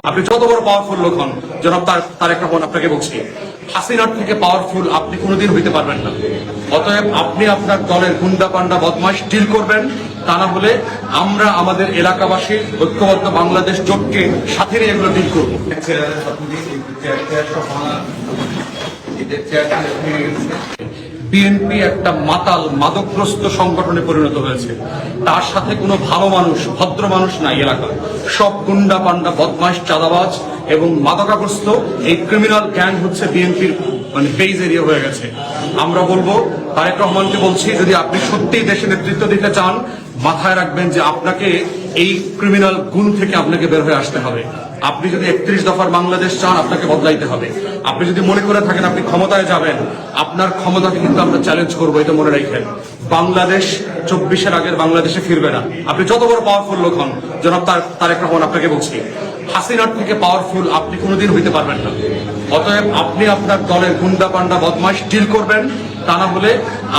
আপনি যত বড় পাওয়ারফুল লোক হন, জনাব তারেক রহমান আপনাকে বলছি, হাসিনার থেকে পাওয়ারফুল আপনি কোনোদিন হইতে পারবেন না। অতএব আপনি আপনার দলের গুন্ডা পান্ডা বদমাশ ডিল করবেন, তা না হলে আমরা আমাদের এলাকাবাসী ঐক্যবদ্ধ বাংলাদেশ জোটকে সাথে নিয়ে এগুলো ডিল করবো। বিএনপি একটা মাতাল মাদকগ্রস্ত সংগঠনে পরিণত হয়েছে। তার সাথে কোনো ভালো মানুষ, ভদ্র মানুষ নাই এলাকা। সব গুন্ডা পান্ডা বদমাশ চাঁদাবাজ এবং মাদকাগ্রস্ত এই ক্রিমিনাল গ্যাং হচ্ছে বিএনপির বেজ এরিয়া হয়ে গেছে। আমরা বলবো, তারেক রহমানকে বলছি, যদি আপনি সত্যিই দেশে নেতৃত্ব দিতে চান, মাথায় রাখবেন যে আপনাকে এই ক্রিমিনাল গুণ থেকে আপনাকে বের হয়ে আসতে হবে। আপনি যদি 31 দফার বাংলাদেশ চান, আপনাকে বদলাইতে হবে। আপনি যদি মনে করে থাকেন আপনি ক্ষমতায় যাবেন, আপনার ক্ষমতাকে কিন্তু আমরা চ্যালেঞ্জ করবো, এটা মনে রাখেন। বাংলাদেশ 24-এর আগের বাংলাদেশে ফিরবে না। আপনি যত বড় পাওয়ারফুল লোক হন, জনাব তারেক রহমান আপনাকে বলছি, হাসিনার থেকে পাওয়ারফুল আপনি কোনোদিন হইতে পারবেন না। অতএব আপনি আপনার দলের গুন্ডা পান্ডা বদমাশ ডিল করবেন, তা না হলে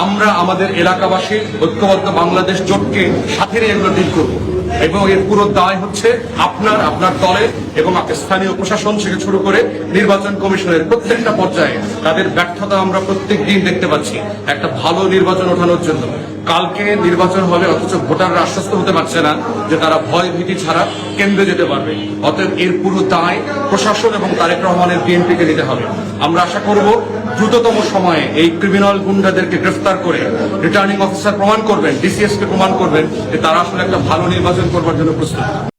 আমরা আমাদের এলাকাবাসী ঐক্যবদ্ধ বাংলাদেশ জোটকে সাথে নিয়ে এগুলো ডিল করবো। এবং এর পুরো দায় হচ্ছে আপনার দলের এবং স্থানীয় প্রশাসন থেকে শুরু করে নির্বাচন কমিশনের প্রত্যেকটা পর্যায়ে তাদের ব্যর্থতা আমরা প্রত্যেক দিন দেখতে পাচ্ছি একটা ভালো নির্বাচন ওঠানোর জন্য। কালকে নির্বাচন হবে, অথচ ভোটাররা আশ্বস্ত হতে পারছে না যে তারা ভয় ভীতি ছাড়া কেন্দ্রে যেতে পারবে। অতএব এর পুরো দায় প্রশাসন এবং তারেক রহমানের বিএনপিকে নিতে হবে। আমরা আশা করব দ্রুততম সময়ে এই ক্রিমিনাল গুন্ডাদেরকে গ্রেফতার করে রিটার্নিং অফিসার প্রমাণ করবেন, ডিসিএস কে প্রমাণ করবেন যে তারা আসলে একটা ভালো নির্বাচন করবার জন্য প্রস্তুত।